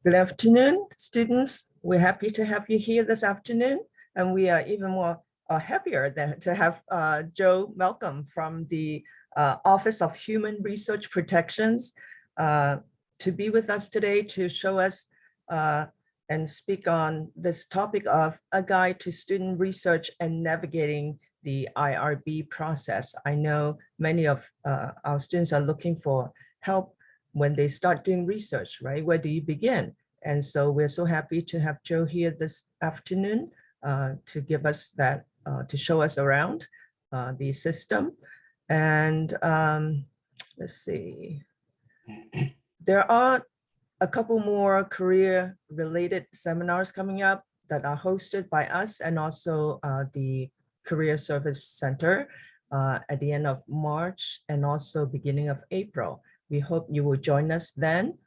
Good afternoon, students. We're happy to have you here this afternoon, and we are even more happier to have Joe Malcolm from the Office of Human Research Protections to be with us today to show us and speak on this topic of a guide to student research and navigating the IRB process. I know many of our students are looking for help when they start doing research, right? Where do you begin? And so we're so happy to have Joe here this afternoon to give us that, to show us around the system. And let's see, there are a couple more career related seminars coming up that are hosted by us and also the Career Service Center at the end of March and also beginning of April. We hope you will join us then.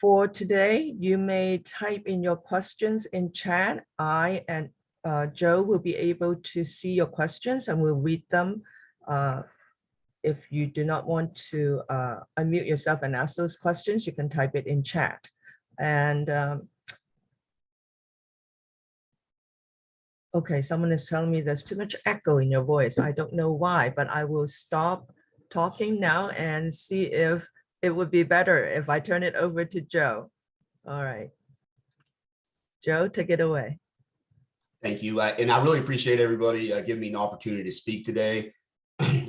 For today, you may type in your questions in chat. I and Joe will be able to see your questions and we'll read them. If you do not want to unmute yourself and ask those questions, you can type it in chat. And okay, someone is telling me there's too much echo in your voice. I don't know why, but I will stop talking now and see if it would be better if I turn it over to Joe. All right. Joe, take it away. Thank you. And I really appreciate everybody giving me an opportunity to speak today.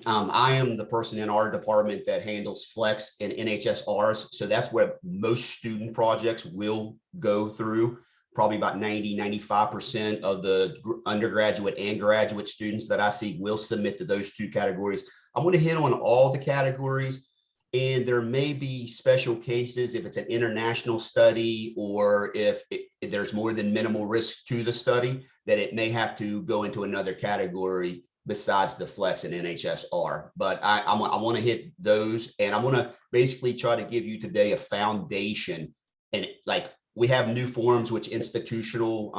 I am the person in our department that handles Flex and NHSRs. So that's where most student projects will go through. Probably about 90–95% of the undergraduate and graduate students that I see will submit to those two categories. I'm going to hit on all the categories, and there may be special cases if it's an international study or if there's more than minimal risk to the study that it may have to go into another category besides the Flex and NHSR. But I want to hit those, and I'm going to basically try to give you today a foundation. And like, we have new forms, which institutional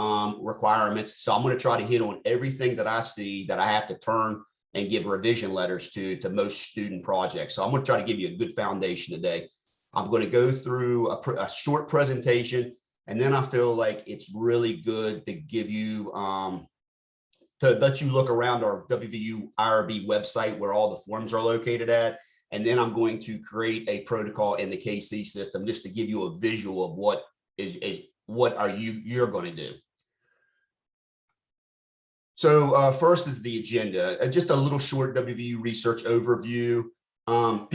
requirements. So I'm going to try to hit on everything that I see that I have to turn and give revision letters to most student projects. So I'm going to try to give you a good foundation today. I'm going to go through a short presentation, and then I feel like it's really good to give you, to let you look around our WVU IRB website where all the forms are located at. And then I'm going to create a protocol in the KC system just to give you a visual of what you're going to do. So first is the agenda, just a little short WVU research overview. I'm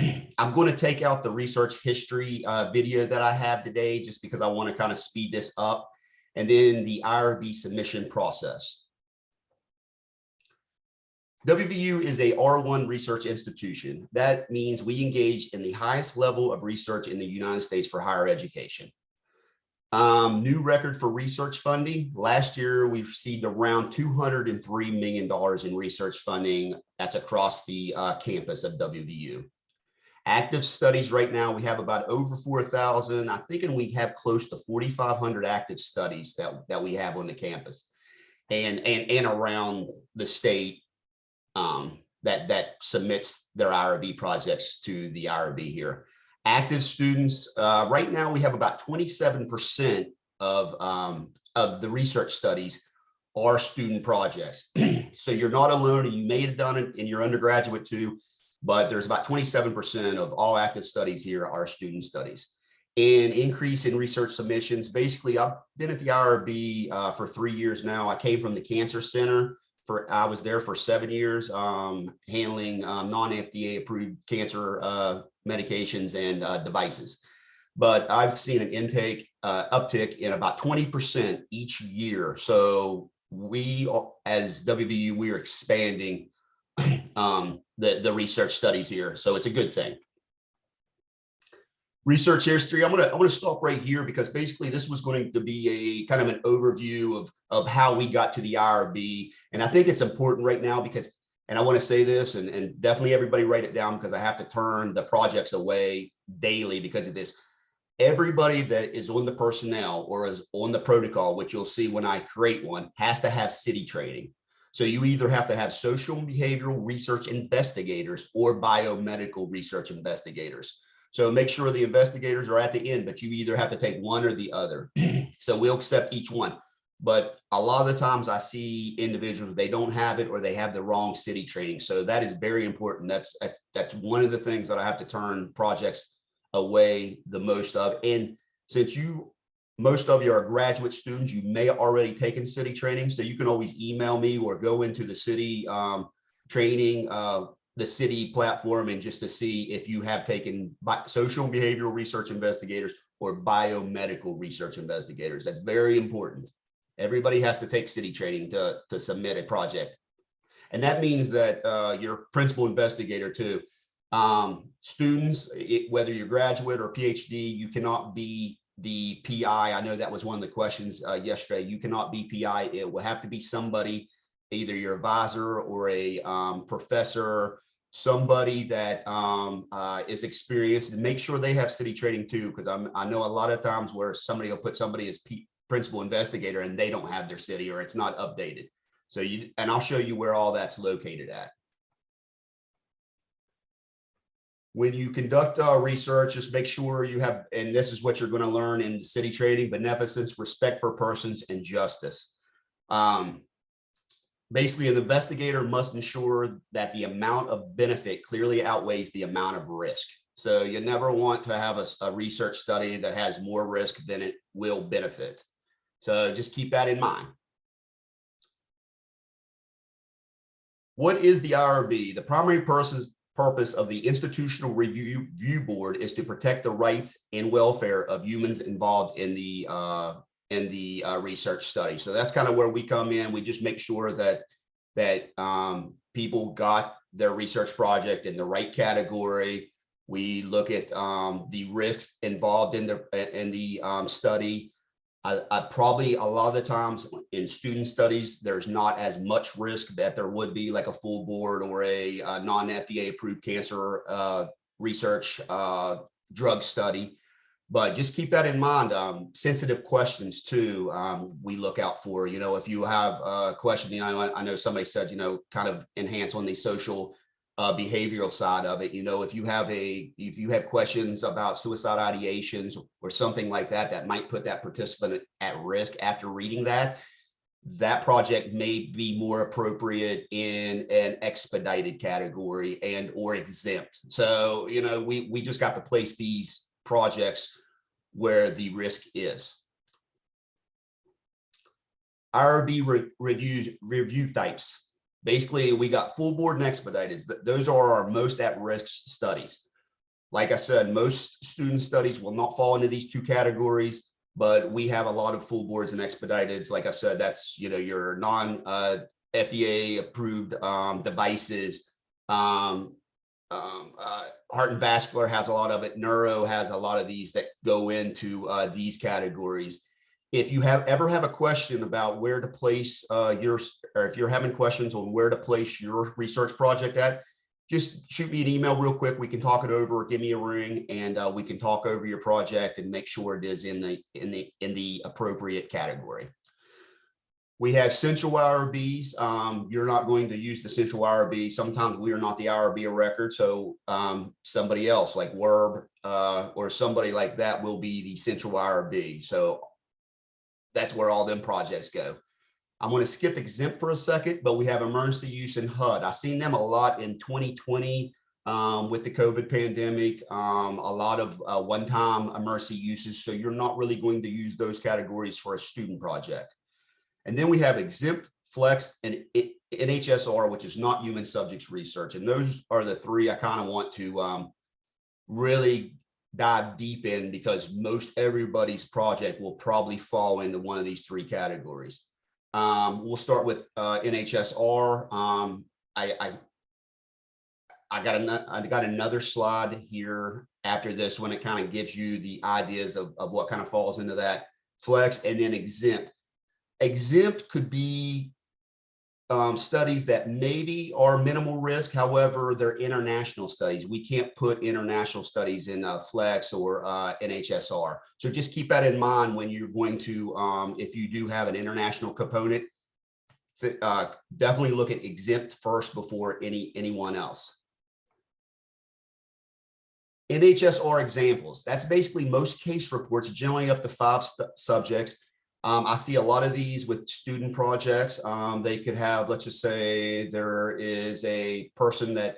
going to take out the research history video that I have today, just because I want to kind of speed this up, and then the IRB submission process. WVU is a R1 research institution. That means we engage in the highest level of research in the United States for higher education. New record for research funding. Last year, we received around $203 million in research funding. That's across the campus of WVU. Active studies right now, we have about over 4,000. I think, and we have close to 4,500 active studies that we have on the campus and around the state that submits their IRB projects to the IRB here. Active students, right now we have about 27% of the research studies are student projects. So you're not alone, and you may have done it in your undergraduate too, but there's about 27% of all active studies here are student studies. And increase in research submissions. Basically, I've been at the IRB for 3 years now. I came from the Cancer Center. I was there for 7 years, handling non-FDA approved cancer medications and devices. But I've seen an intake uptick in about 20% each year. So we, as WVU, we are expanding the research studies here. So it's a good thing. Research history. I'm gonna stop right here because basically this was going to be a kind of an overview of how we got to the IRB. And I think it's important right now because, and I want to say this, and definitely everybody write it down because I have to turn the projects away daily because of this. Everybody that is on the personnel or is on the protocol, which you'll see when I create one, has to have city training. So you either have to have social and behavioral research investigators or biomedical research investigators. So make sure the investigators are at the end, but you either have to take one or the other. So we'll accept each one. But a lot of the times I see individuals, they don't have it or they have the wrong city training. So that is very important. That's one of the things that I have to turn projects away the most of. And since most of you are graduate students, you may have already taken city training. So you can always email me or go into the city training, the city platform, and just to see if you have taken social and behavioral research investigators or biomedical research investigators. That's very important. Everybody has to take city training to submit a project. And that means that your principal investigator too. Students, whether you're graduate or PhD, you cannot be the PI. I know that was one of the questions yesterday. You cannot be PI. It will have to be somebody, either your advisor or a professor, somebody that is experienced, and make sure they have city training too, because I know a lot of times where somebody will put somebody as principal investigator and they don't have their city or it's not updated. So and I'll show you where all that's located at. When you conduct research, just make sure you have, and this is what you're going to learn in city training: beneficence, respect for persons, and justice. Basically, an investigator must ensure that the amount of benefit clearly outweighs the amount of risk. So you never want to have a research study that has more risk than it will benefit. So just keep that in mind. What is the IRB? The primary purpose of the Institutional Review Board is to protect the rights and welfare of humans involved in the research study. So that's kind of where we come in. We just make sure that people got their research project in the right category. We look at the risks involved in the study. I probably, a lot of the times in student studies, there's not as much risk that there would be like a full board or a non-FDA approved cancer research drug study. But just keep that in mind. Sensitive questions too, we look out for. You know, if you have a question, I know somebody said, kind of enhance on the social behavioral side of it. If you have questions about suicide ideations or something like that, that might put that participant at risk after reading that project may be more appropriate in an expedited category and or exempt. So, we just got to place these projects where the risk is. IRB review types. Basically, we got full board and expedited. Those are our most at-risk studies. Like I said, most student studies will not fall into these two categories, but we have a lot of full boards and expediteds. Like I said, that's your non-FDA approved devices. Heart and vascular has a lot of it. Neuro has a lot of these that go into these categories. If you ever have a question about where to place or if you're having questions on where to place your research project at, just shoot me an email real quick. We can talk it over, or give me a ring, and we can talk over your project and make sure it is in the appropriate category. We have central IRBs. You're not going to use the central IRB. Sometimes we are not the IRB of record. So somebody else like WERB or somebody like that will be the central IRB. So that's where all them projects go. I'm going to skip exempt for a second, but we have emergency use and HUD. I've seen them a lot in 2020 with the COVID pandemic, a lot of one-time emergency uses. So you're not really going to use those categories for a student project. And then we have exempt, flex, and NHSR, which is not human subjects research. And those are the three I kind of want to really dive deep in, because most everybody's project will probably fall into one of these three categories. We'll start with NHSR. I got another slide here after this one. It kind of gives you the ideas of what kind of falls into that. Flex, and then exempt. Exempt could be studies that maybe are minimal risk. However, they're international studies. We can't put international studies in Flex or NHSR. So just keep that in mind when you're going to, if you do have an international component, definitely look at exempt first before anyone else. NHSR examples. That's basically most case reports, generally up to 5 subjects. I see a lot of these with student projects. They could have, let's just say there is a person that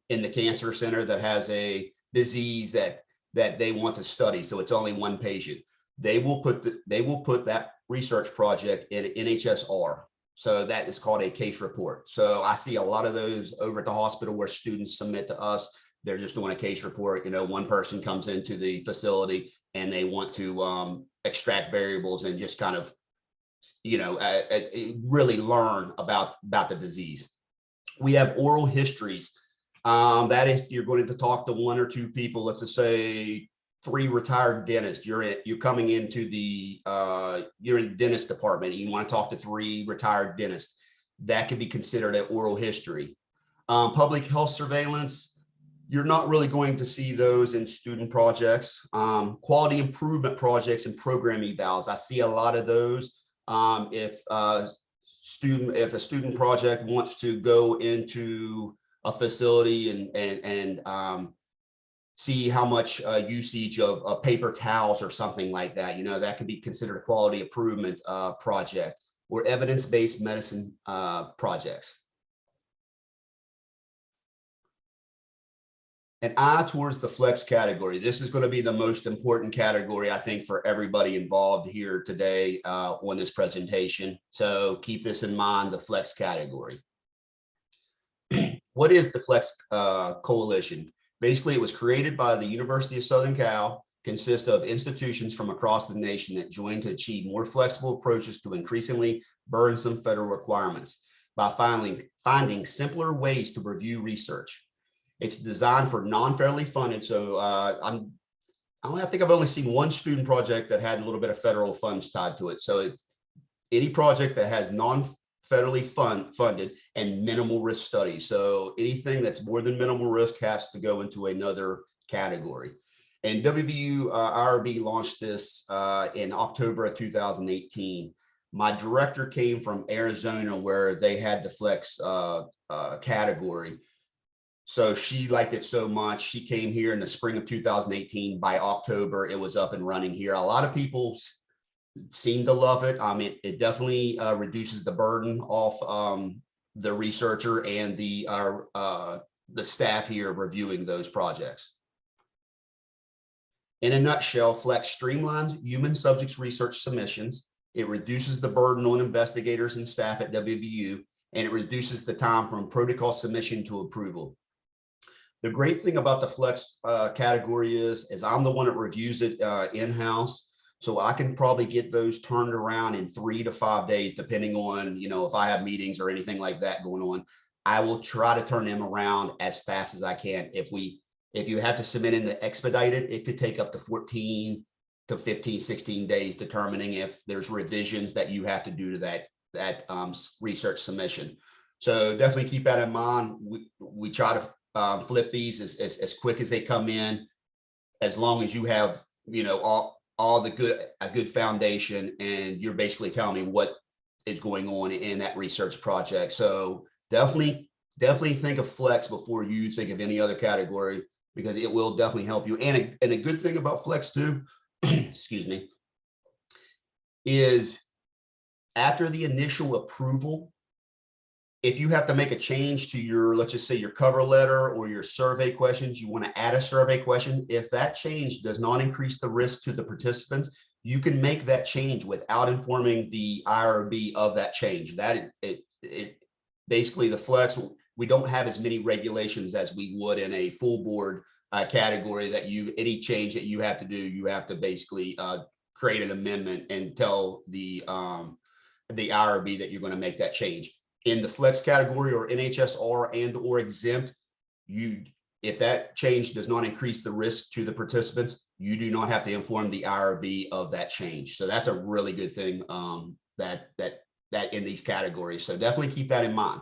in the cancer center that has a disease that they want to study. So it's only one patient. They will put that research project in NHSR. So that is called a case report. So I see a lot of those over at the hospital where students submit to us. They're just doing a case report. You know, one person comes into the facility and they want to extract variables and just kind of, you know, really learn about the disease. We have oral histories. That if you're going to talk to 1 or 2 people, let's just say 3 retired dentists, you're coming into the you're in the dentist department and you want to talk to 3 retired dentists, that could be considered an oral history. Public health surveillance, you're not really going to see those in student projects. Quality improvement projects and program evals, I see a lot of those. If a student project wants to go into a facility and see how much usage of paper towels or something like that, you know, that could be considered a quality improvement project, or evidence-based medicine projects. An eye towards the flex category. This is going to be the most important category, I think, for everybody involved here today on this presentation. So keep this in mind, the flex category. What is the Flex Coalition? Basically, it was created by the University of Southern Cal, consists of institutions from across the nation that joined to achieve more flexible approaches to increasingly burdensome federal requirements by finding simpler ways to review research. It's designed for non-federally funded. So I think I've only seen 1 student project that had a little bit of federal funds tied to it. So it's any project that has non-federally funded and minimal risk studies. So anything that's more than minimal risk has to go into another category. And WVU IRB launched this in October of 2018. My director came from Arizona, where they had the flex category. So she liked it so much. She came here in the spring of 2018. By October, it was up and running here. A lot of people seem to love it. It definitely reduces the burden off the researcher and the staff here reviewing those projects. In a nutshell, Flex streamlines human subjects research submissions. It reduces the burden on investigators and staff at WVU, and it reduces the time from protocol submission to approval. The great thing about the Flex category is I'm the one that reviews it in-house. So I can probably get those turned around in 3 to 5 days, depending on, you know, if I have meetings or anything like that going on. I will try to turn them around as fast as I can. If you have to submit in the expedited, it could take up to 14 to 15, 16 days, determining if there's revisions that you have to do to that research submission. So definitely keep that in mind. We try to flip these as quick as they come in, as long as you have, you know, all a good foundation, and you're basically telling me what is going on in that research project. So definitely think of Flex before you think of any other category, because it will definitely help you. And a good thing about Flex too, excuse me, is after the initial approval, if you have to make a change to your, let's just say your cover letter or your survey questions, you want to add a survey question. If that change does not increase the risk to the participants, you can make that change without informing the IRB of that change. That it basically, the Flex, we don't have as many regulations as we would in a full board category, that any change that you have to do, you have to basically create an amendment and tell the IRB that you're going to make that change. In the Flex category or NHSR and or exempt, if that change does not increase the risk to the participants, you do not have to inform the IRB of that change. So that's a really good thing that in these categories. So definitely keep that in mind.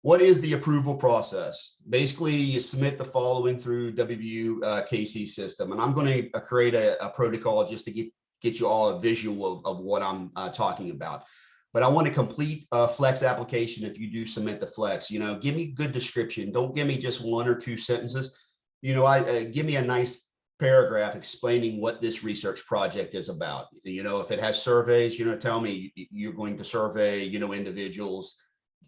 What is the approval process? Basically, you submit the following through WVU KC system, and I'm going to create a protocol just to get you all a visual of what I'm talking about. but I want a complete Flex application if you do submit the Flex. You know, give me good description. Don't give me just 1 or 2 sentences. You know, give me a nice paragraph explaining what this research project is about. You know, if it has surveys, you know, tell me you're going to survey, you know, individuals,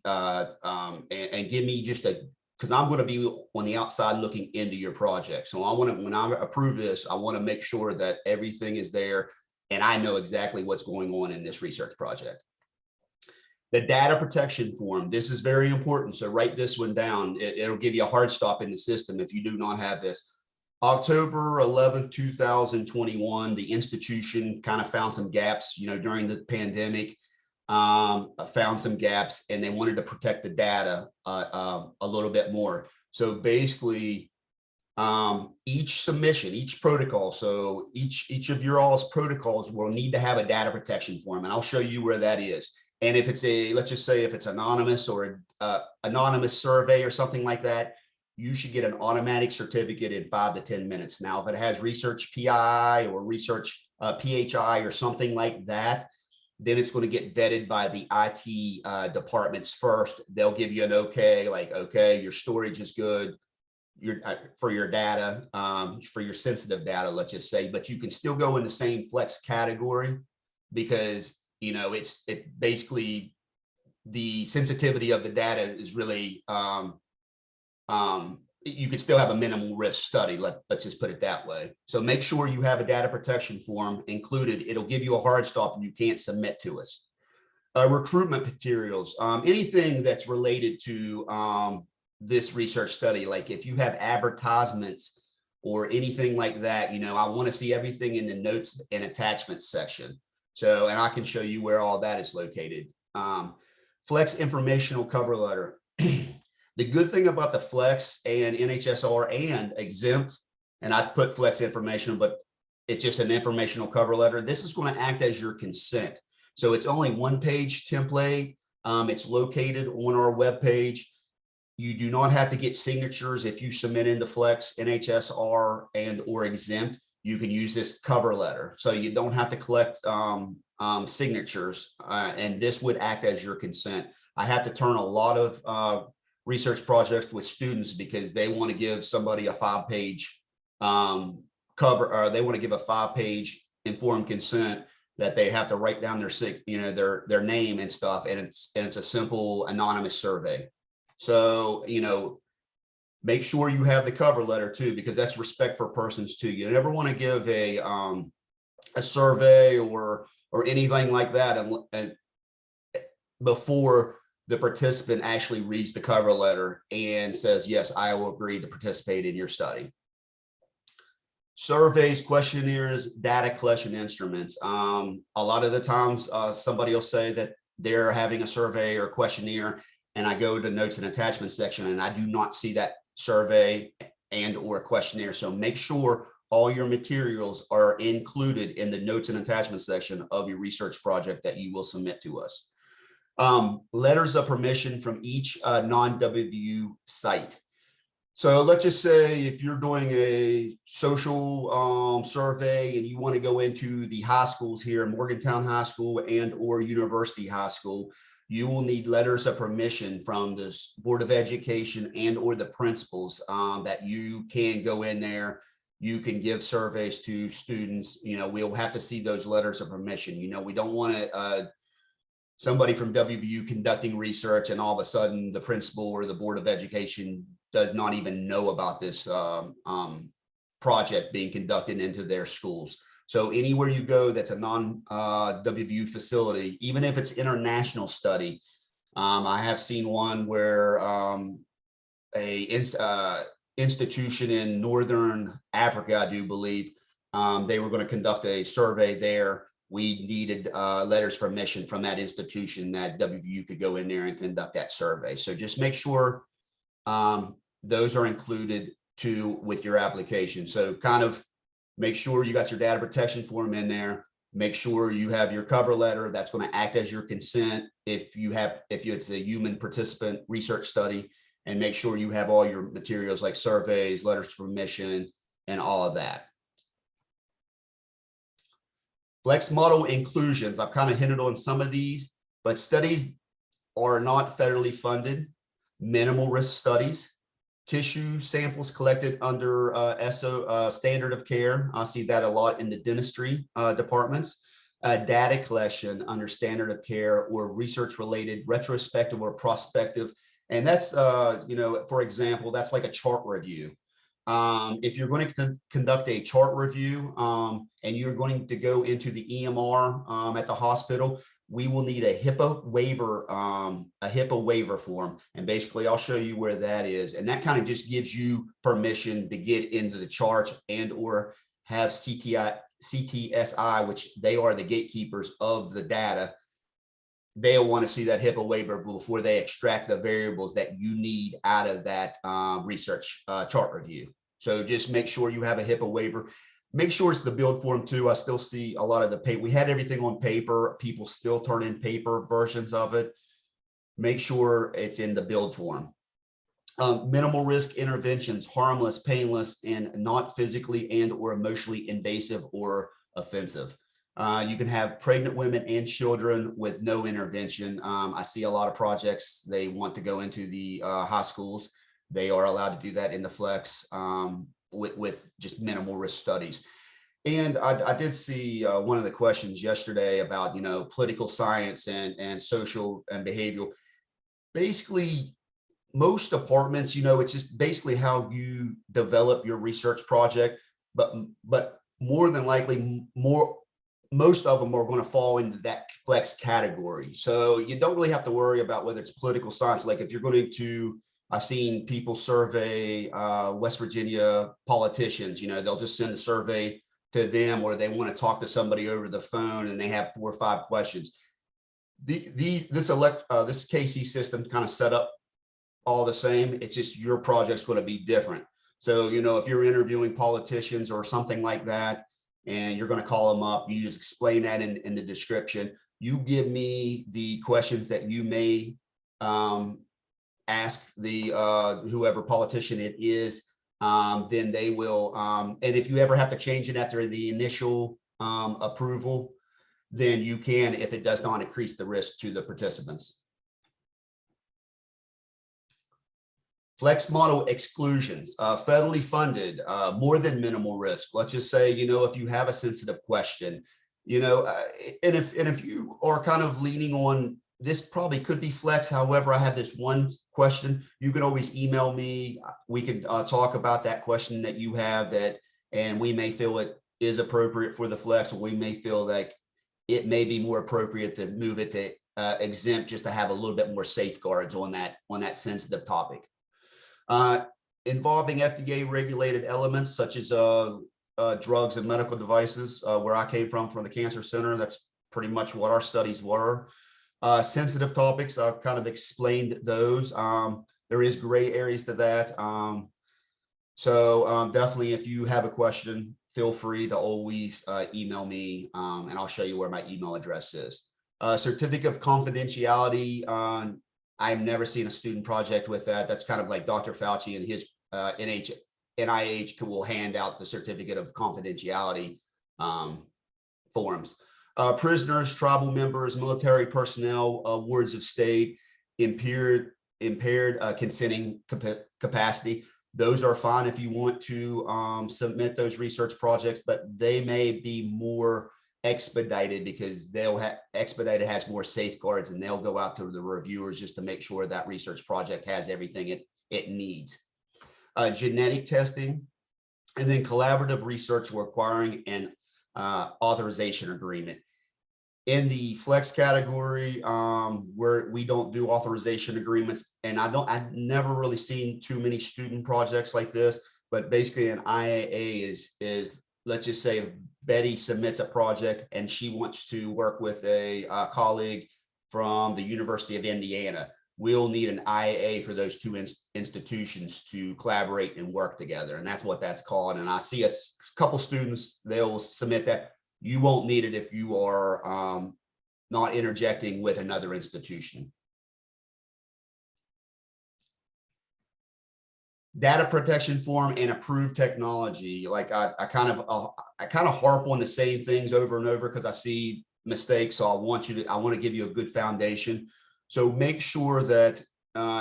and give me just because I'm going to be on the outside looking into your project. So I want to, when I approve this, I want to make sure that everything is there and I know exactly what's going on in this research project. The data protection form, this is very important. So write this one down. It'll give you a hard stop in the system if you do not have this. October 11th, 2021, the institution kind of found some gaps, you know, during the pandemic, found some gaps, and they wanted to protect the data a little bit more. So basically, each submission, each protocol, so each of your all's protocols will need to have a data protection form, and I'll show you where that is. And if it's a, let's just say if it's anonymous or anonymous survey or something like that, you should get an automatic certificate in 5 to 10 minutes. Now, if it has research PI or research PHI or something like that, then it's going to get vetted by the IT departments first. They'll give you an okay, like, okay, your storage is good for your data, for your sensitive data, let's just say, but you can still go in the same Flex category because, you know, it basically the sensitivity of the data is really, you could still have a minimal risk study. Let's just put it that way. So make sure you have a data protection form included. It'll give you a hard stop and you can't submit to us. Recruitment materials, anything that's related to this research study, like if you have advertisements or anything like that, you know, I want to see everything in the notes and attachments section. So, and I can show you where all that is located. Flex informational cover letter. The good thing about the Flex and NHSR and exempt, and I put Flex information, but it's just an informational cover letter. This is going to act as your consent. So it's only 1-page template. It's located on our webpage. You do not have to get signatures if you submit into Flex, NHSR, and or exempt. You can use this cover letter. So you don't have to collect signatures, and this would act as your consent. I have to turn a lot of research projects with students because they want to give somebody a 5-page cover, or they want to give a 5-page informed consent that they have to write down their name and stuff, and it's a simple anonymous survey. So, you know, make sure you have the cover letter too, because that's respect for persons too. You never want to give a survey or anything like that and before the participant actually reads the cover letter and says, yes, I will agree to participate in your study. Surveys, questionnaires, data collection instruments. A lot of the times somebody will say that they're having a survey or questionnaire, and I go to notes and attachments section and I do not see that survey and or questionnaire. So make sure all your materials are included in the notes and attachments section of your research project that you will submit to us. Letters of permission from each non-WVU site. So let's just say if you're doing a social survey and you want to go into the high schools here, Morgantown High School and or University High School, you will need letters of permission from the Board of Education and or the principals that you can go in there. You can give surveys to students. You know, we'll have to see those letters of permission. You know, we don't want to somebody from WVU conducting research and all of a sudden the principal or the Board of Education does not even know about this project being conducted into their schools. So anywhere you go that's a non-WVU facility, even if it's international study, I have seen one where a institution in Northern Africa, I do believe, they were going to conduct a survey there. We needed letters of permission from that institution that WVU could go in there and conduct that survey. So just make sure those are included too with your application. So kind of make sure you got your data protection form in there. Make sure you have your cover letter that's going to act as your consent if it's a human participant research study, and make sure you have all your materials like surveys, letters of permission, and all of that. Flex model inclusions. I've kind of hinted on some of these, but studies are not federally funded. Minimal risk studies, tissue samples collected under standard of care. I see that a lot in the dentistry departments. Data collection under standard of care or research related, retrospective or prospective. And that's, for example, that's like a chart review. If you're going to conduct a chart review and you're going to go into the EMR at the hospital, we will need a HIPAA waiver form. And basically, I'll show you where that is. And that kind of just gives you permission to get into the charts and or have CTSI, which they are the gatekeepers of the data. They'll want to see that HIPAA waiver before they extract the variables that you need out of that research chart review. So just make sure you have a HIPAA waiver. Make sure it's the build form too. I still see a lot of the paper. We had everything on paper. People still turn in paper versions of it. Make sure it's in the build form. Minimal risk interventions, harmless, painless, and not physically and or emotionally invasive or offensive. You can have pregnant women and children with no intervention. I see a lot of projects, they want to go into the high schools. They are allowed to do that in the flex with just minimal risk studies. And I did see one of the questions yesterday about, political science and social and behavioral. Basically, most departments, it's just basically how you develop your research project, but more than likely, most of them are going to fall into that flex category. So you don't really have to worry about whether it's political science. Like if you're going to, I've seen people survey West Virginia politicians, they'll just send a survey to them, or they want to talk to somebody over the phone and they have 4 or 5 questions. This KC system kind of set up all the same. It's just your project's going to be different. So, if you're interviewing politicians or something like that, and you're going to call them up, you just explain that in the description. You give me the questions that you may ask the whoever politician it is, then they will. And if you ever have to change it after the initial approval, then you can, if it does not increase the risk to the participants. Flex model exclusions, federally funded, more than minimal risk. Let's just say, if you have a sensitive question, and if you are kind of leaning on this, probably could be flex. However, I have this one question. You can always email me. We can talk about that question that you have and we may feel it is appropriate for the flex, or we may feel like it may be more appropriate to move it to exempt, just to have a little bit more safeguards on that sensitive topic. Involving FDA regulated elements such as drugs and medical devices, where I came from the Cancer Center. That's pretty much what our studies were. Sensitive topics, I've kind of explained those. There is gray areas to that. So definitely, if you have a question, feel free to always email me, and I'll show you where my email address is. Certificate of confidentiality. I've never seen a student project with that. That's kind of like Dr. Fauci and his NIH will hand out the certificate of confidentiality forms. Prisoners, tribal members, military personnel, wards of state, impaired consenting capacity. Those are fine if you want to submit those research projects, but they may be more expedited because expedited has more safeguards, and they'll go out to the reviewers just to make sure that research project has everything it needs. Genetic testing, and then collaborative research requiring an authorization agreement. In the flex category, where we don't do authorization agreements, and I've never really seen too many student projects like this, but basically an IAA is let's just say if Betty submits a project and she wants to work with a colleague from the University of Indiana, we'll need an IAA for those two institutions to collaborate and work together. And that's what that's called. And I see a couple students, they'll submit that. You won't need it if you are not interjecting with another institution. Data protection form and approved technology. Like I kind of harp on the same things over and over because I see mistake. So I want to give you a good foundation. So make sure that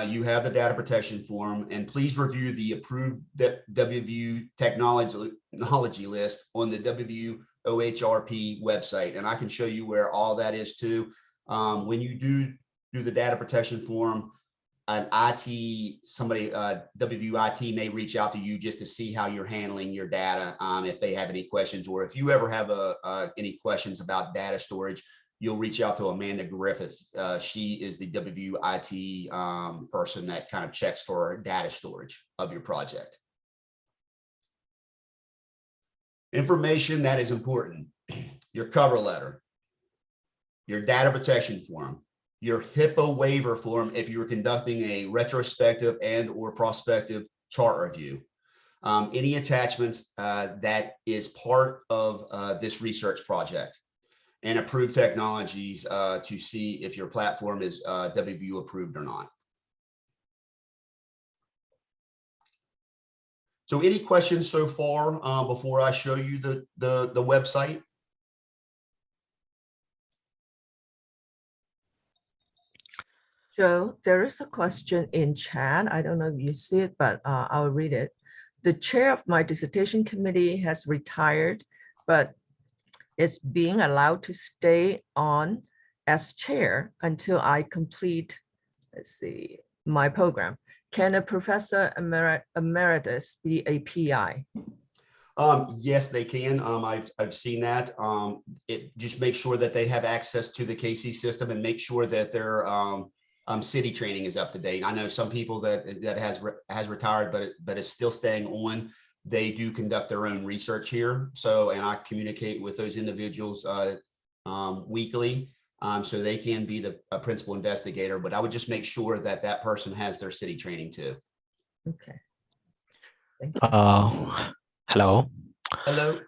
you have the data protection form, and please review the approved WVU technology list on the WVU-OHRP website. And I can show you where all that is too. When you do the data protection form, an IT, somebody, WVU IT may reach out to you just to see how you're handling your data. If they have any questions, or if you ever have any questions about data storage, you'll reach out to Amanda Griffith. She is the WVU IT person that kind of checks for data storage of your project. Information that is important: your cover letter, your data protection form, your HIPAA waiver form if you were conducting a retrospective and or prospective chart review, any attachments that is part of this research project, and approved technologies to see if your platform is WVU approved or not. So any questions so far before I show you the website? Joe, there is a question in chat. I don't know if you see it, but I'll read it. The chair of my dissertation committee has retired, but is being allowed to stay on as chair until I complete, let's see, my program. Can a professor emeritus be a PI? Yes, they can. I've seen that. It just make sure that they have access to the KC system, and make sure that their city training is up to date. I know some people that has retired, but is still staying on. They do conduct their own research here. So, and I communicate with those individuals weekly, so they can be a principal investigator. But I would just make sure that that person has their city training too. Okay. Thank you. Hello. Hello.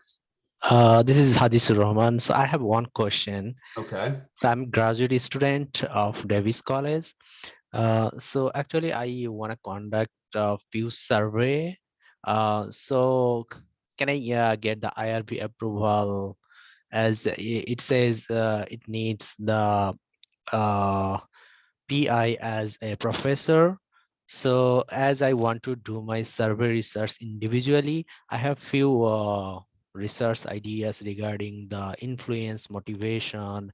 This is Hadis Rahman. So I have one question. Okay. So I'm a graduate student of Davis College. So actually I want to conduct a few survey. So can I get the IRB approval, as it says it needs the PI as a professor. So as I want to do my survey research individually, I have few research ideas regarding the influence, motivation,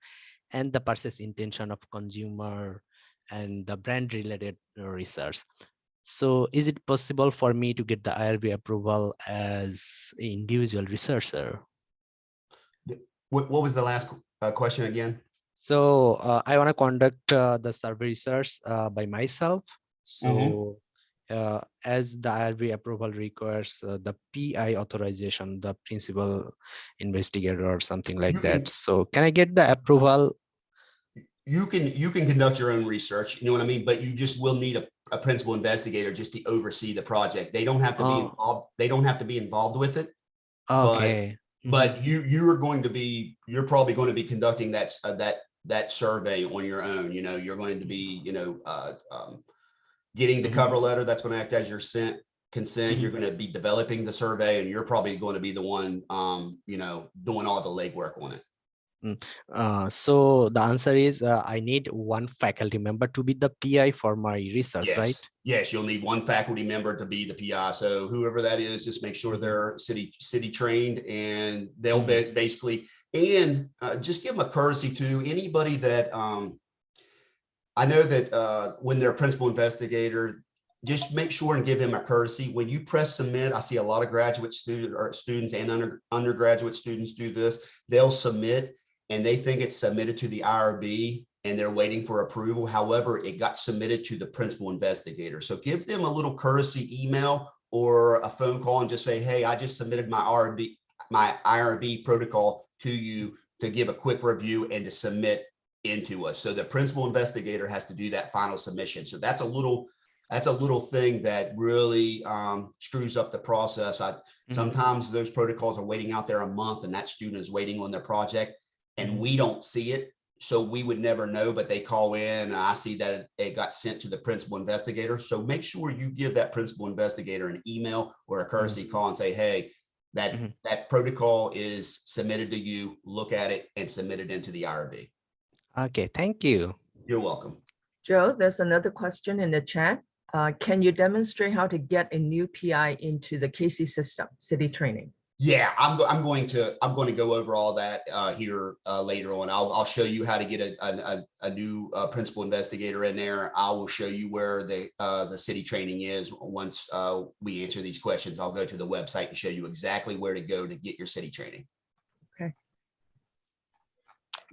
and the purchase intention of consumer and the brand related research. So is it possible for me to get the IRB approval as an individual researcher? What was the last question again? So I want to conduct the survey research by myself. So as the IRB approval requires the PI authorization, the principal investigator or something like that. So can I get the approval? You can conduct your own research, you know what I mean? But you just will need a principal investigator just to oversee the project. They don't have to be involved. They don't have to be involved with it. Okay. But you're probably going to be conducting that survey on your own. You know, you're going to be, getting the cover letter that's going to act as your consent. You're going to be developing the survey, and you're probably going to be the one, doing all the legwork on it. So the answer is I need one faculty member to be the PI for my research, Yes. right? Yes, you'll need one faculty member to be the PI. So whoever that is, just make sure they're city trained, and they'll basically, and just give them a courtesy to anybody that I know that when they're a principal investigator, just make sure and give them a courtesy. When you press submit, I see a lot of graduate students and undergraduate students do this. They'll submit and they think it's submitted to the IRB and they're waiting for approval. However, it got submitted to the principal investigator. So give them a little courtesy email or a phone call and just say, hey, I just submitted my IRB protocol to you to give a quick review and to submit into us. So the principal investigator has to do that final submission. So that's a little thing that really screws up the process. Sometimes those protocols are waiting out there a month and that student is waiting on their project and we don't see it. So we would never know, but they call in and I see that it got sent to the principal investigator. So make sure you give that principal investigator an email or a courtesy call and say, hey, That Mhm. that protocol is submitted to you, look at it and submit it into the IRB. Okay, thank you. You're welcome. Joe, there's another question in the chat. Can you demonstrate how to get a new PI into the KC system, city training? Yeah, I'm going to go over all that here later on. I'll show you how to get a new principal investigator in there. I will show you where the city training is. Once we answer these questions, I'll go to the website and show you exactly where to go to get your city training. Okay.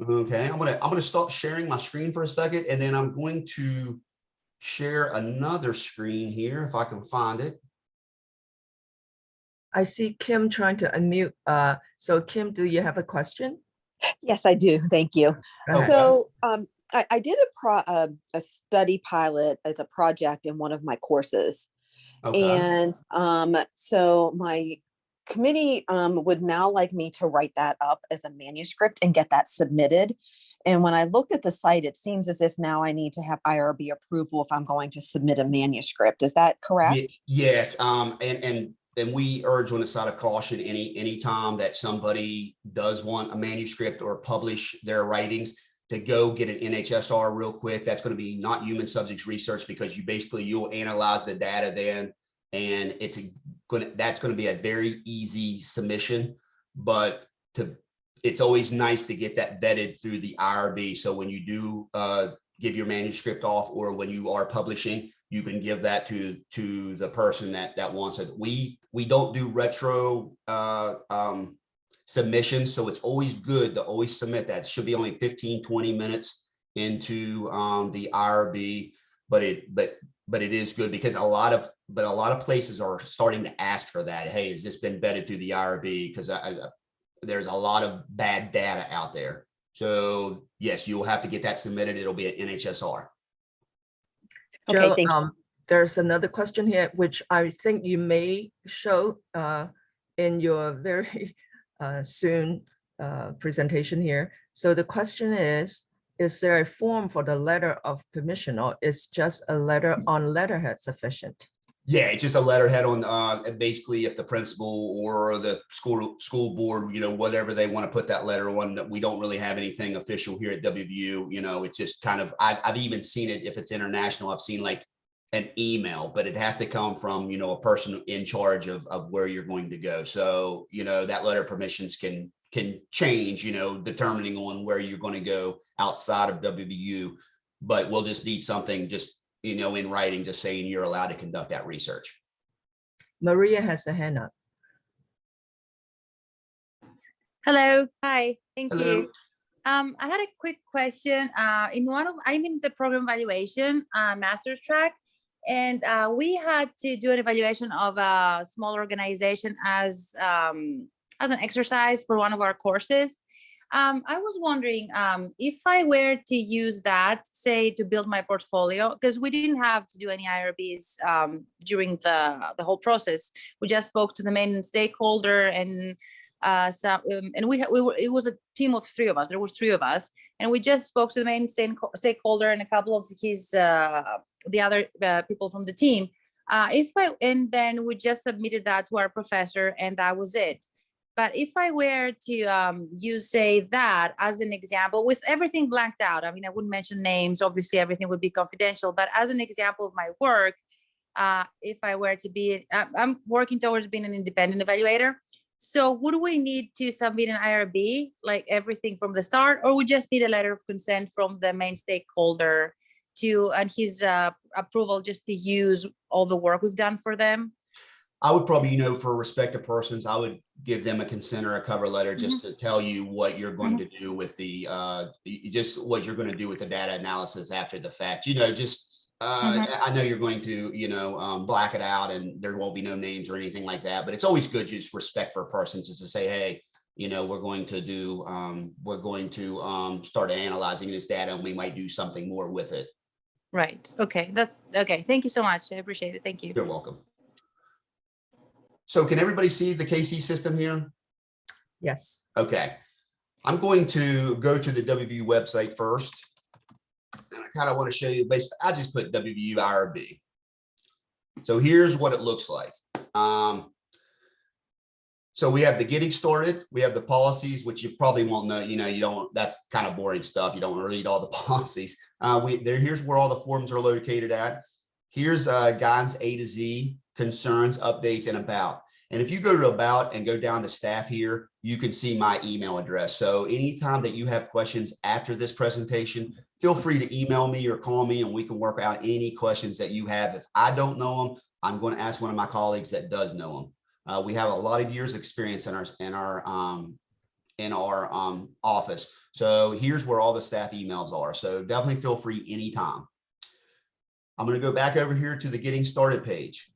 Okay, I'm gonna stop sharing my screen for a second, and then I'm going to share another screen here if I can find it. I see Kim trying to unmute. So Kim, do you have a question? Yes, I do. Thank you. Go ahead. So I did a study pilot as a project in one of my courses. Okay. And so my committee would now like me to write that up as a manuscript and get that submitted. And when I looked at the site, it seems as if now I need to have IRB approval if I'm going to submit a manuscript. Is that correct? Yes, and we urge on the side of caution any time that somebody does want a manuscript or publish their writings to go get an NHSR real quick. That's going to be not human subjects research, because you'll analyze the data then, and that's going to be a very easy submission. But it's always nice to get that vetted through the IRB. So when you do give your manuscript off, or when you are publishing, you can give that to the person that wants it. We don't do retro submissions, so it's always good to always submit that. It should be only 15-20 minutes into the IRB, but it is good because a lot of places are starting to ask for that. Hey, has this been vetted through the IRB? Because there's a lot of bad data out there. So yes, you'll have to get that submitted. It'll be an NHSR. Okay, Joe, thank you. there's another question here, which I think you may show in your very soon presentation here. So the question is there a form for the letter of permission, or is just a letter on letterhead sufficient? Yeah, it's just a letterhead on basically if the principal or the school board, whatever they want to put that letter on. We don't really have anything official here at WVU. It's just kind of, I've even seen it if it's international. I've seen like an email, but it has to come from, a person in charge of where you're going to go. So, that letter of permissions can change, determining on where you're going to go outside of WVU, but we'll just need something just in writing, just saying you're allowed to conduct that research. Maria has a hand up. Hello. Hi. Thank Hello. you. I had a quick question. I'm in the program evaluation master's track, and we had to do an evaluation of a small organization as an exercise for one of our courses. I was wondering if I were to use that, say, to build my portfolio, because we didn't have to do any IRBs during the whole process. We just spoke to the main stakeholder, and it was a team of 3 of us. There was 3 of us, and we just spoke to the main stakeholder and a couple of the other people from the team. And then we just submitted that to our professor, and that was it. But if I were to use, say, that as an example, with everything blanked out, I mean, I wouldn't mention names, obviously everything would be confidential, but as an example of my work, if I were to be, I'm working towards being an independent evaluator. So would we need to submit an IRB, like everything from the start, or we just need a letter of consent from the main stakeholder and his approval just to use all the work we've done for them? I would probably, for respective persons, I would give them a consent or a cover letter just to tell you what you're going to do with what you're going to do with the data analysis after the fact. I know you're going to, black it out and there won't be no names or anything like that, but it's always good just respect for a person just to say, hey, we're going to start analyzing this data and we might do something more with it. Right. Okay. That's okay. Thank you so much. I appreciate it. Thank you. You're welcome. So can everybody see the KC system here? Yes. Okay. I'm going to go to the WVU website first. And I kind of want to show you, basically, I just put WVU IRB. So here's what it looks like. So we have the getting started, we have the policies, which you probably won't know, you don't, that's kind of boring stuff. You don't read all the policies. Here's where all the forms are located at. Here's guidance A to Z, concerns, updates, and about. And if you go to about and go down to staff here, you can see my email address. So anytime that you have questions after this presentation, feel free to email me or call me and we can work out any questions that you have. If I don't know them, I'm going to ask one of my colleagues that does know them. We have a lot of years experience in our office. So here's where all the staff emails are. So definitely feel free anytime. I'm going to go back over here to the getting started page.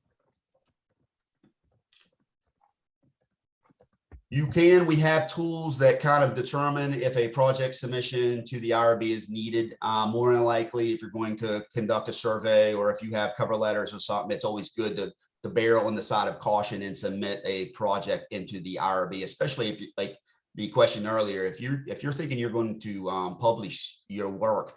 We have tools that kind of determine if a project submission to the IRB is needed. More than likely, if you're going to conduct a survey or if you have cover letters or something, it's always good to barrel on the side of caution and submit a project into the IRB, especially if you, like the question earlier, if you're thinking you're going to publish your work,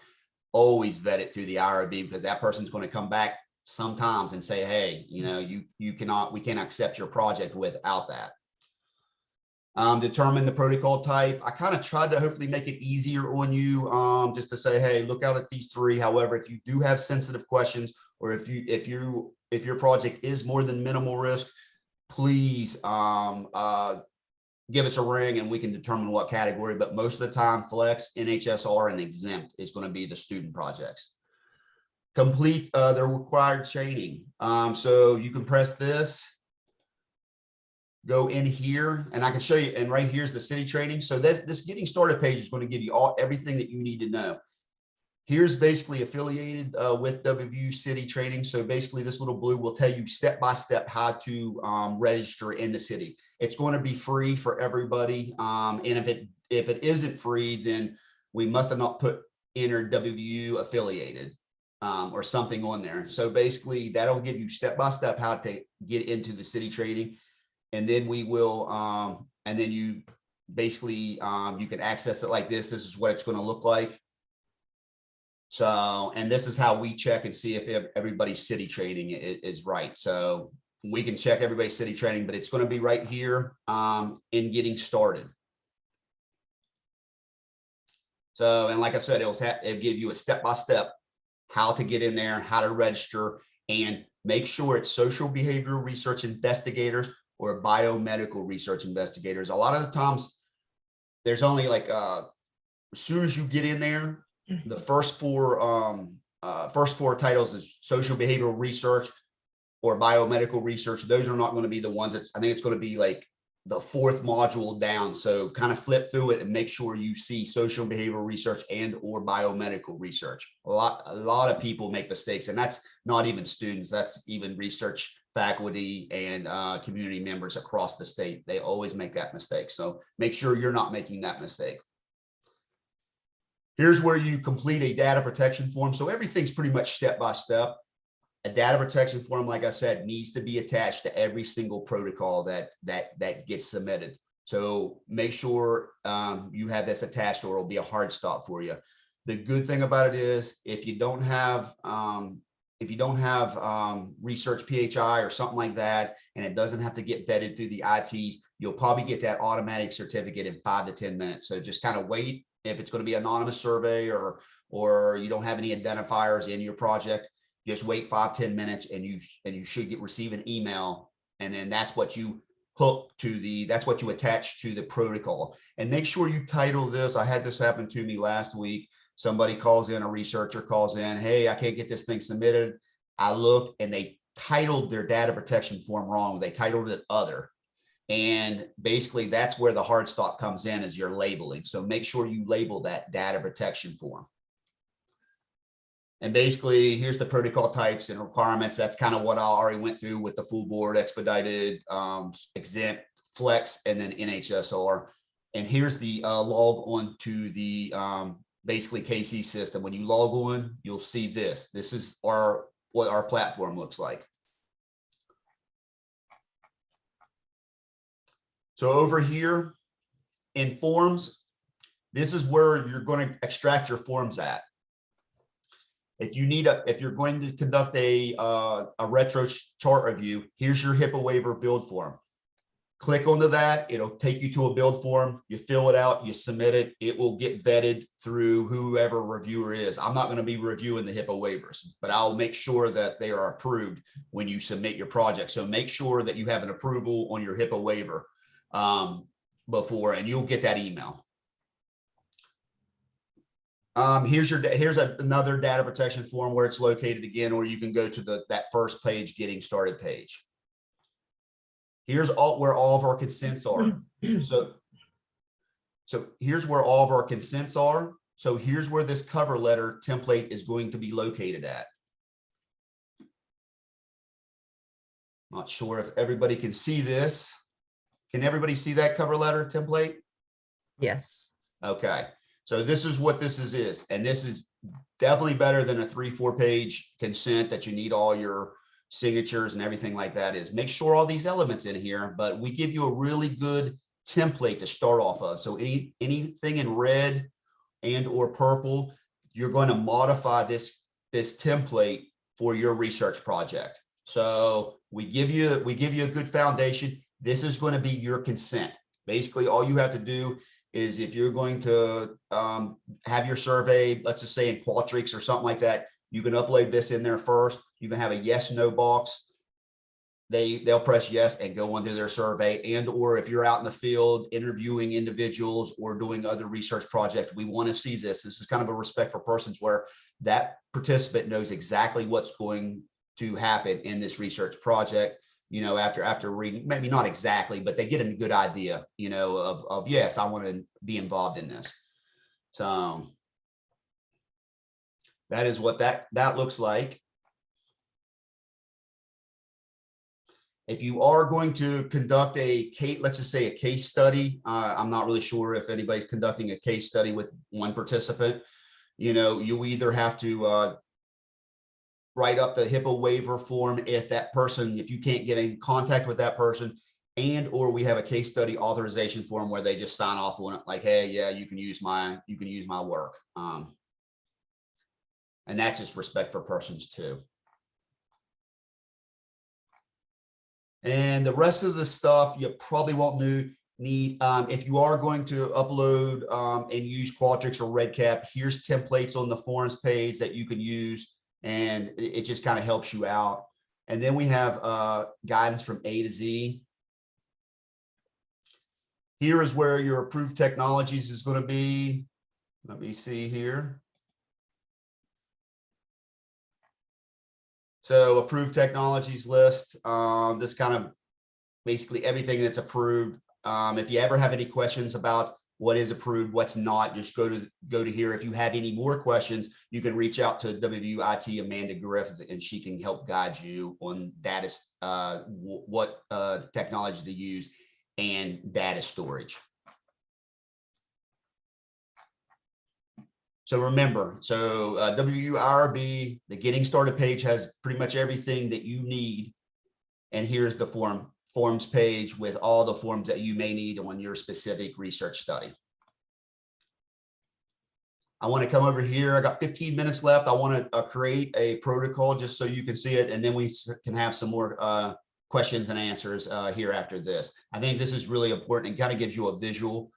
always vet it through the IRB, because that person's going to come back sometimes and say, hey, we can't accept your project without that. Determine the protocol type. I kind of tried to hopefully make it easier on you, just to say, hey, look out at these three. However, if you do have sensitive questions, or if your project is more than minimal risk, please give us a ring and we can determine what category. But most of the time, flex, NHSR, and exempt is going to be the student projects. Complete the required training. So you can press this, go in here, and I can show you. And right here's the city training. So this getting started page is going to give you everything that you need to know. Here's basically affiliated with WVU City Training. So basically this little blue will tell you step-by-step how to register in the city. It's going to be free for everybody. And if it isn't free, then we must have not entered WVU affiliated or something on there. So basically that'll give you step-by-step how to get into the city training. And then we will, and then you basically, you can access it like this. This is what it's going to look like. So, and this is how we check and see if everybody's city training is right. So we can check everybody's city training, but it's going to be right here in getting started. So, and like I said, it'll give you a step-by-step how to get in there, how to register, and make sure it's social behavioral research investigators or biomedical research investigators. A lot of the times there's only like, as soon as you get in there, the first four titles is social behavioral research or biomedical research. Those are not going to be the ones that I think it's going to be like the fourth module down. So kind of flip through it and make sure you see social behavioral research and or biomedical research. A lot of people make mistakes, and that's not even students. That's even research faculty and community members across the state. They always make that mistake. So make sure you're not making that mistake. Here's where you complete a data protection form. So everything's pretty much step-by-step. A data protection form, like I said, needs to be attached to every single protocol that gets submitted. So make sure you have this attached, or it'll be a hard stop for you. The good thing about it is if you don't have research PHI or something like that, and it doesn't have to get vetted through the ITs, you'll probably get that automatic certificate in 5 to 10 minutes. So just kind of wait. If it's going to be an anonymous survey or you don't have any identifiers in your project, just wait 5-10 minutes and you should receive an email. And then that's what you hook to that's what you attach to the protocol. And make sure you title this. I had this happen to me last week. Somebody calls in, a researcher calls in, hey, I can't get this thing submitted. I looked and they titled their data protection form wrong. They titled it other. And basically that's where the hard stop comes in, is your labeling. So make sure you label that data protection form. And basically here's the protocol types and requirements. That's kind of what I already went through with the full board, expedited, exempt, flex, and then NHSR. And here's the log on to the basically KC system. When you log on, you'll see this. This is what our platform looks like. So over here in forms, this is where you're going to extract your forms at. If you're going to conduct a retro chart review, here's your HIPAA waiver build form. click onto that. It'll take you to a build form. You fill it out, you submit it. It will get vetted through whoever reviewer is. I'm not going to be reviewing the HIPAA waivers, but I'll make sure that they are approved when you submit your project. So make sure that you have an approval on your HIPAA waiver before, and you'll get that email. Here's another data protection form where it's located again, or you can go to that first page, getting started page. Here's where all of our consents are. So here's where all of our consents are. So here's where this cover letter template is going to be located at. Not sure if everybody can see this. Can everybody see that cover letter template? Yes. Okay. So this is what this is. And this is definitely better than a 3-4 page consent that you need all your signatures and everything like that. Is make sure all these elements in here, but we give you a really good template to start off of. So anything in red and or purple, you're going to modify this template for your research project. So we give you a good foundation. This is going to be your consent. Basically, all you have to do is, if you're going to have your survey, let's just say in Qualtrics or something like that, you can upload this in there first. You can have a yes, no box. They'll press yes and go on to their survey. And or if you're out in the field interviewing individuals or doing other research projects, we want to see this. This is kind of a respect for persons, where that participant knows exactly what's going to happen in this research project. You know, after reading, maybe not exactly, but they get a good idea, you know, of yes, I want to be involved in this. So that is what that looks like. If you are going to conduct a case, let's just say a case study, I'm not really sure if anybody's conducting a case study with one participant. You know, you either have to write up the HIPAA waiver form if you can't get in contact with that person, and or we have a case study authorization form where they just sign off on it, like, hey, yeah, you can use my work. And that's just respect for persons too. And the rest of the stuff you probably won't need. If you are going to upload and use Qualtrics or RedCap, here's templates on the forms page that you can use, and it just kind of helps you out. And then we have guidance from A to Z. Here is where your approved technologies is going to be. Let me see here. So approved technologies list, this kind of basically everything that's approved. If you ever have any questions about what is approved, what's not, just go to here. If you have any more questions, you can reach out to WIT Amanda Griffith, and she can help guide you on data, what technology to use and data storage. So remember, WIRB, the getting started page has pretty much everything that you need. And here's the forms page with all the forms that you may need on your specific research study. I want to come over here. I got 15 minutes left. I want to create a protocol just so you can see it. And then we can have some more questions and answers here after this. I think this is really important and kind of gives you a visual.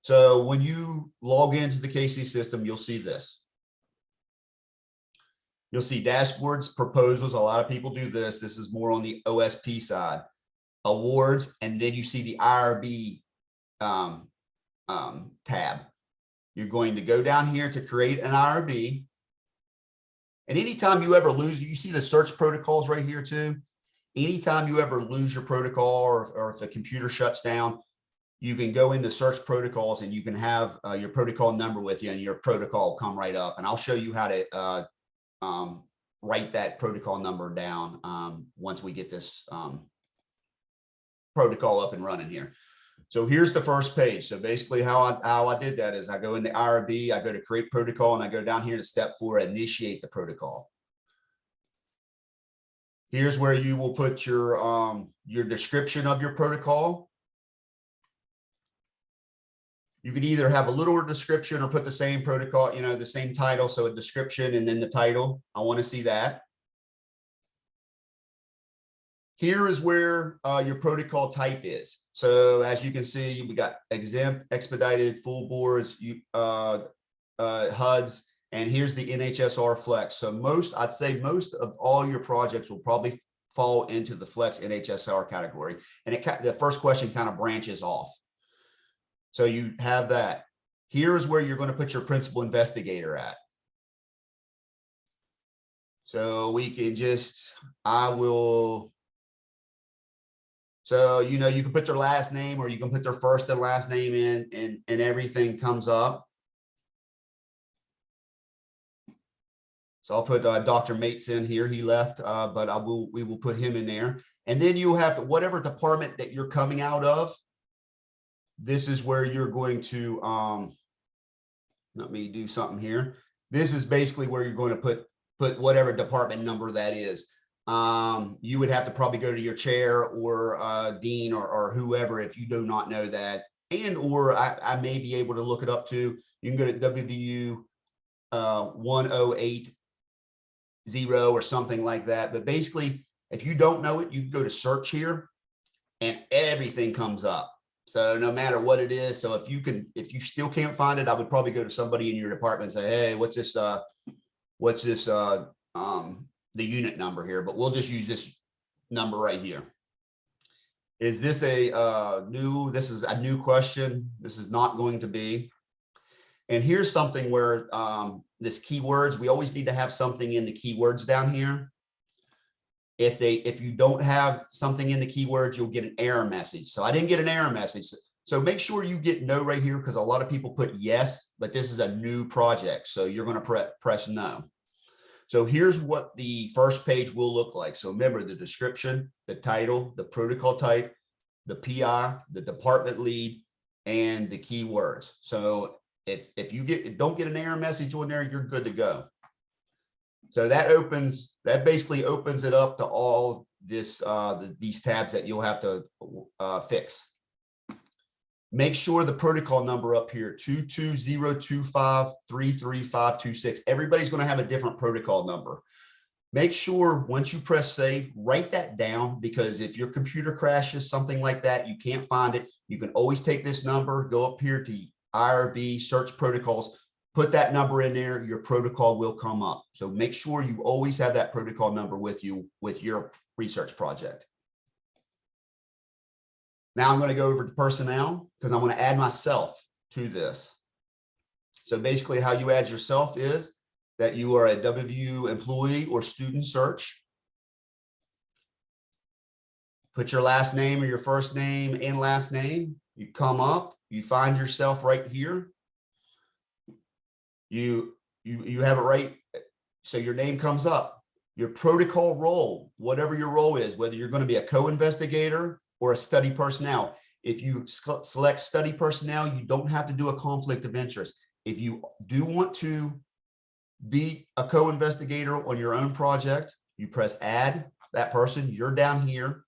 So when you log into the KC system, you'll see this. You'll see dashboards, proposals. A lot of people do this. This is more on the OSP side. Awards, and then you see the IRB tab. You're going to go down here to create an IRB. And anytime you ever lose, you see the search protocols right here too. Anytime you ever lose your protocol, or if the computer shuts down, you can go into search protocols and you can have your protocol number with you, and your protocol will come right up. And I'll show you how to write that protocol number down once we get this protocol up and running here. So here's the first page. So basically how I did that is I go in the IRB, I go to create protocol, and I go down here to step 4, initiate the protocol. Here's where you will put your description of your protocol. You could either have a littler description or put the same protocol, you know, the same title. So a description and then the title. I want to see that. Here is where your protocol type is. So as you can see, we got exempt, expedited, full boards, HUDs, and here's the NHSR Flex. So I'd say most of all your projects will probably fall into the Flex NHSR category. And the first question kind of branches off. So you have that. Here's where you're going to put your principal investigator at. So we can just, so, you know, you can put their last name or you can put their first and last name in and everything comes up. So I'll put Dr. Mates in here. He left, but we will put him in there. And then you have whatever department that you're coming out of. This is where you're going to, let me do something here. This is basically where you're going to put whatever department number that is. You would have to probably go to your chair or dean or whoever if you do not know that. And or I may be able to look it up too. You can go to WVU 1080 or something like that. But basically, if you don't know it, you can go to search here and everything comes up. So no matter what it is. So if you still can't find it, I would probably go to somebody in your department and say, hey, what's this the unit number here, but we'll just use this number right here. Is this this is a new question. This is not going to be. And here's something where this keywords, we always need to have something in the keywords down here. If you don't have something in the keywords, you'll get an error message. So I didn't get an error message. So make sure you get no right here because a lot of people put yes, but this is a new project. So you're going to press no. So here's what the first page will look like. So remember the description, the title, the protocol type, the PI, the department lead, and the keywords. So if you don't get an error message on there, you're good to go. So that basically opens it up to all this these tabs that you'll have to fix. Make sure the protocol number up here, 22025335526. Everybody's going to have a different protocol number. Make sure once you press save, write that down because if your computer crashes, something like that, you can't find it. You can always take this number, go up here to IRB, search protocols, put that number in there, your protocol will come up. So make sure you always have that protocol number with you with your research project. Now I'm going to go over to personnel because I want to add myself to this. So basically how you add yourself is that you are a WVU employee or student search. Put your last name or your first name and last name. You come up, you find yourself right here. You have it right. So your name comes up, your protocol role, whatever your role is, whether you're going to be a co-investigator or a study personnel. If you select study personnel, you don't have to do a conflict of interest. If you do want to be a co-investigator on your own project, you press add that person, you're down here.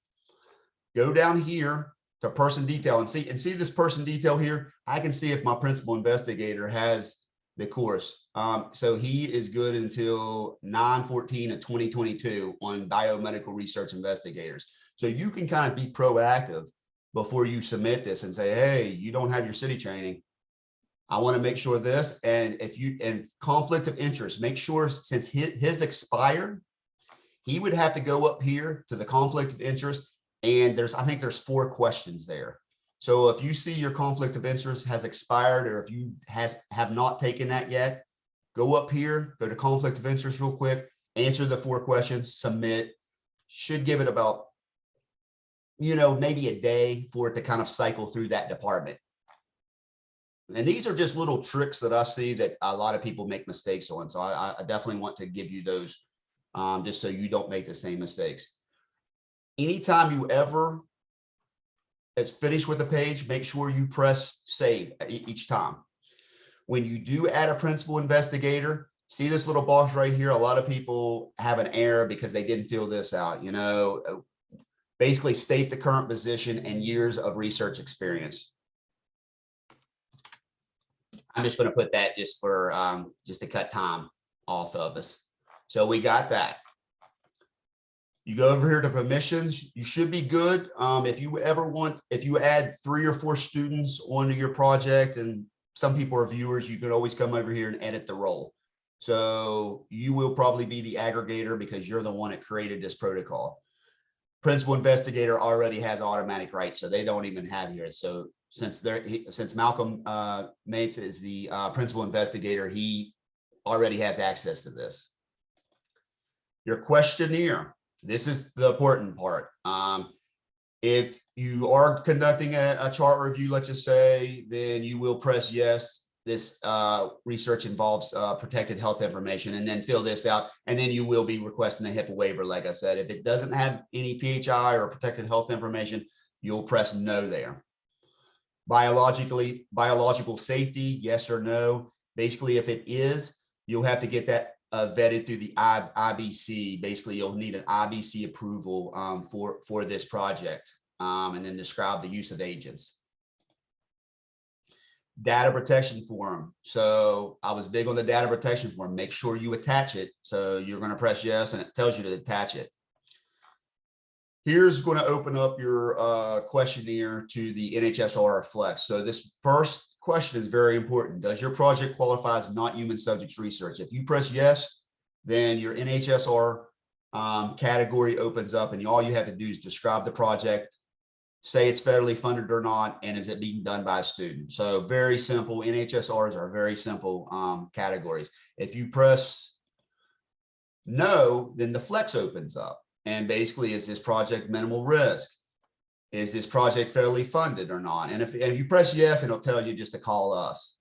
Go down here to person detail and see this person detail here. I can see if my principal investigator has the course. So he is good until 9/14 of 2022 on biomedical research investigators. So you can kind of be proactive before you submit this and say, hey, you don't have your city training. I want to make sure this, and conflict of interest, make sure since his expired, he would have to go up here to the conflict of interest. And I think there's 4 questions there. So if you see your conflict of interest has expired, or if you have not taken that yet, go up here, go to conflict of interest real quick, answer the 4 questions, submit. Should give it about, maybe a day for it to kind of cycle through that department. And these are just little tricks that I see that a lot of people make mistakes on. So I definitely want to give you those just so you don't make the same mistakes. Anytime you ever is finished with the page, make sure you press save each time. When you do add a principal investigator, see this little box right here. A lot of people have an error because they didn't fill this out. Basically state the current position and years of research experience. I'm just going to put that just for just to cut time off of us. So we got that. You go over here to permissions, you should be good. If you add 3 or 4 students onto your project, and some people are viewers, you could always come over here and edit the role. So you will probably be the aggregator because you're the one that created this protocol. Principal investigator already has automatic rights, so they don't even have here. So since Malcolm Mates is the principal investigator, he already has access to this. Your questionnaire. This is the important part. If you are conducting a chart review, let's just say, then you will press yes. This research involves protected health information, and then fill this out. And then you will be requesting a HIPAA waiver. Like I said, if it doesn't have any PHI or protected health information, you'll press no there. Biological safety, yes or no. Basically, if it is, you'll have to get that vetted through the IBC. Basically, you'll need an IBC approval for this project, and then describe the use of agents. Data protection form. So I was big on the data protection form. Make sure you attach it. So you're going to press yes, and it tells you to attach it. Here's going to open up your questionnaire to the NHSR Flex. So this first question is very important. Does your project qualify as not human subjects research? If you press yes, then your NHSR category opens up, and all you have to do is describe the project, say it's federally funded or not, and is it being done by a student. So very simple. NHSRs are very simple categories. If you press no, then the Flex opens up. And basically, is this project minimal risk? Is this project fairly funded or not? And if you press yes, it'll tell you just to call us.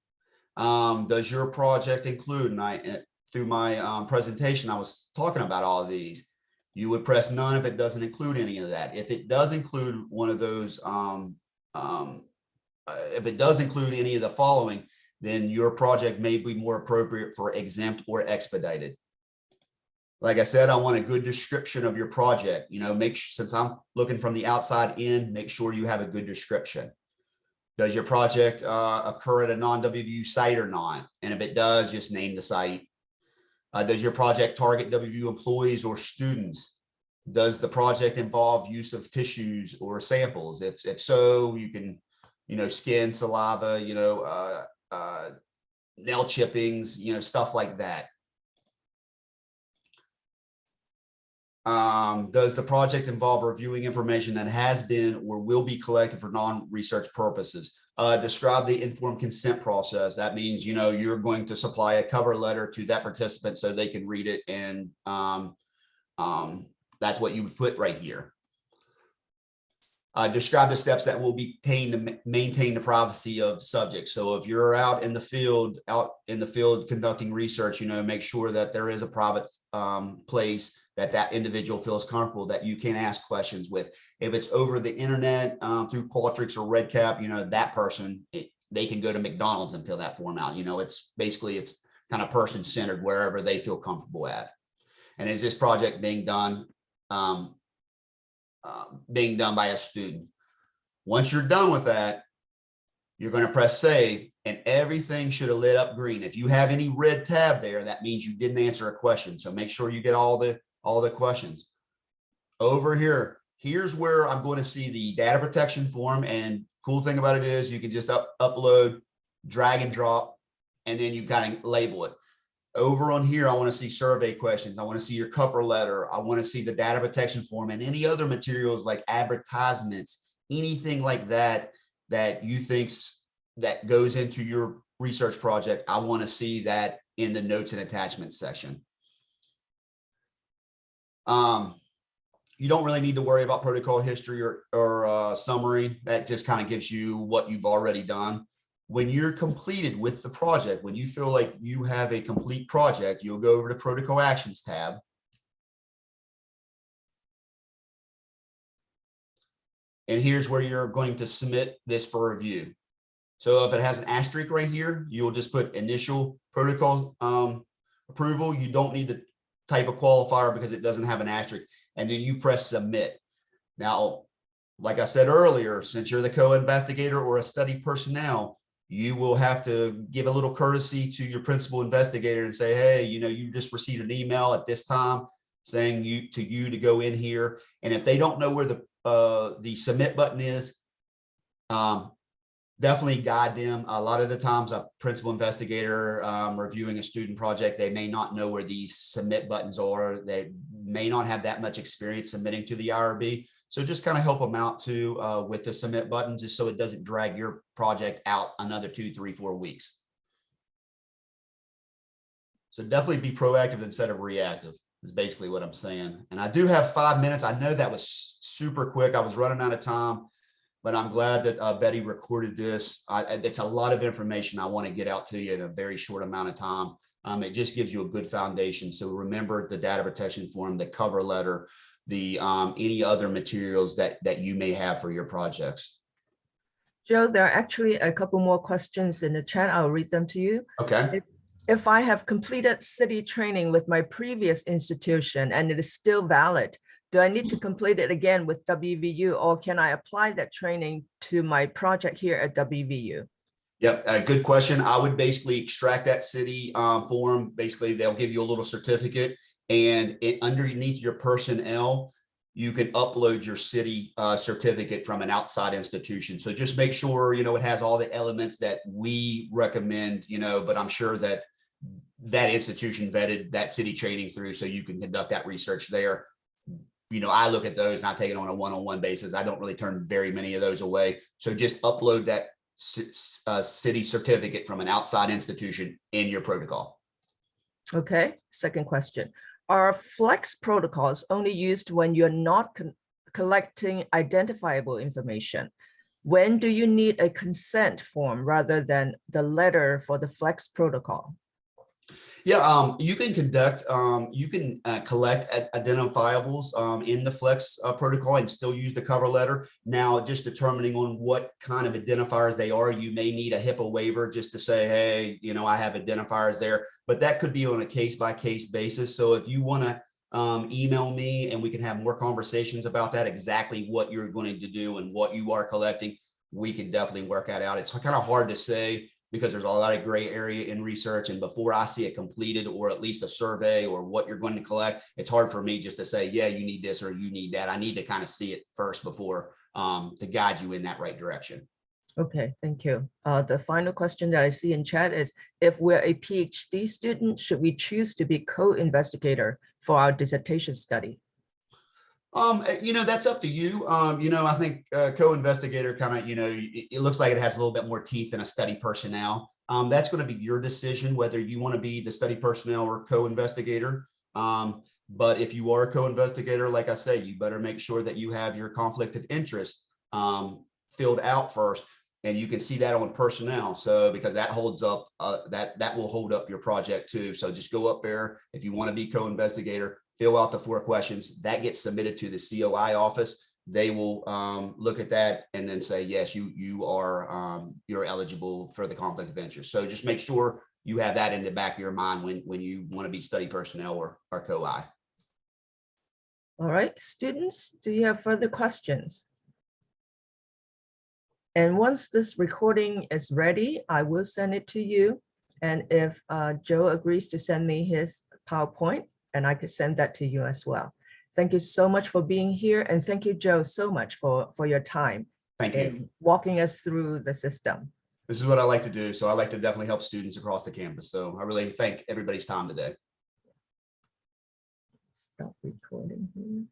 Does your project include, and through my presentation, I was talking about all of these. You would press none if it doesn't include any of that. If it does include one of those, if it does include any of the following, then your project may be more appropriate for exempt or expedited. Like I said, I want a good description of your project. You know, since I'm looking from the outside in, make sure you have a good description. Does your project occur at a non-WVU site or not? And if it does, just name the site. Does your project target WVU employees or students? Does the project involve use of tissues or samples? If so, you can, skin, saliva, nail chippings, stuff like that. Does the project involve reviewing information that has been or will be collected for non-research purposes? Describe the informed consent process. That means, you're going to supply a cover letter to that participant so they can read it. And that's what you would put right here. Describe the steps that will be taken to maintain the privacy of the subject. So if you're out in the field conducting research, make sure that there is a private place that individual feels comfortable that you can ask questions with. If it's over the internet through Qualtrics or RedCap, that person, they can go to McDonald's and fill that form out. It's kind of person-centered wherever they feel comfortable at. And is this project being done by a student? Once you're done with that, you're going to press save, and everything should have lit up green. If you have any red tab there, that means you didn't answer a question. So make sure you get all the questions. Over here, here's where I'm going to see the data protection form. And cool thing about it is you can just upload, drag and drop, and then you kind of label it. Over on here, I want to see survey questions. I want to see your cover letter. I want to see the data protection form and any other materials like advertisements, anything like that you think that goes into your research project. I want to see that in the notes and attachments section. You don't really need to worry about protocol history or summary. That just kind of gives you what you've already done. When you're completed with the project, when you feel like you have a complete project, you'll go over to Protocol Actions tab. And here's where you're going to submit this for review. So if it has an asterisk right here, you'll just put initial protocol approval. You don't need to type a qualifier because it doesn't have an asterisk. And then you press submit. Now, like I said earlier, since you're the co-investigator or a study personnel, you will have to give a little courtesy to your principal investigator and say, hey, you just received an email at this time. saying you to go in here. And if they don't know where the submit button is, definitely guide them. A lot of the times a principal investigator reviewing a student project, they may not know where these submit buttons are. They may not have that much experience submitting to the IRB. So just kind of help them out too with the submit button, just so it doesn't drag your project out another 2, 3, 4 weeks. So definitely be proactive instead of reactive is basically what I'm saying. And I do have 5 minutes. I know that was super quick. I was running out of time, but I'm glad that Betty recorded this. It's a lot of information I want to get out to you in a very short amount of time. It just gives you a good foundation. So remember the data protection form, the cover letter, the any other materials that you may have for your projects. Joe, there are actually a couple more questions in the chat. I'll read them to you. Okay. If I have completed city training with my previous institution and it is still valid, do I need to complete it again with WVU, or can I apply that training to my project here at WVU? Yep, good question. I would basically extract that city form. Basically, they'll give you a little certificate, and underneath your personnel, you can upload your city certificate from an outside institution. So just make sure, it has all the elements that we recommend, but I'm sure that institution vetted that city training through, so you can conduct that research there. I look at those and I take it on a one-on-one basis. I don't really turn very many of those away. So just upload that city certificate from an outside institution in your protocol. Okay, second question. Are flex protocols only used when you're not collecting identifiable information? When do you need a consent form rather than the letter for the flex protocol? Yeah, you can collect identifiables in the flex protocol and still use the cover letter. Now, just determining on what kind of identifiers they are, you may need a HIPAA waiver just to say, hey, I have identifiers there, but that could be on a case-by-case basis. So if you want to email me and we can have more conversations about that, exactly what you're going to do and what you are collecting, we can definitely work that out. It's kind of hard to say, because there's a lot of gray area in research. And before I see it completed, or at least a survey or what you're going to collect, it's hard for me just to say, yeah, you need this or you need that. I need to kind of see it first before to guide you in that right direction. Okay, thank you. The final question that I see in chat is, if we're a PhD student, should we choose to be co-investigator for our dissertation study? That's up to you. I think co-investigator kind of, it looks like it has a little bit more teeth than a study personnel. That's going to be your decision, whether you want to be the study personnel or co-investigator. But if you are a co-investigator, like I say, you better make sure that you have your conflict of interest filled out first. And you can see that on personnel. So because that holds up, that will hold up your project too. So just go up there. If you want to be co-investigator, fill out the 4 questions that gets submitted to the COI office. They will look at that and then say, yes, you're eligible for the conflict of interest. So just make sure you have that in the back of your mind when you want to be study personnel or co-I. All right, students, do you have further questions? And once this recording is ready, I will send it to you. And if Joe agrees to send me his PowerPoint, and I could send that to you as well. Thank you so much for being here. And thank you, Joe, so much for your time. Thank you. Walking us through the system. This is what I like to do. So I like to definitely help students across the campus. So I really thank everybody's time today. Stop recording here.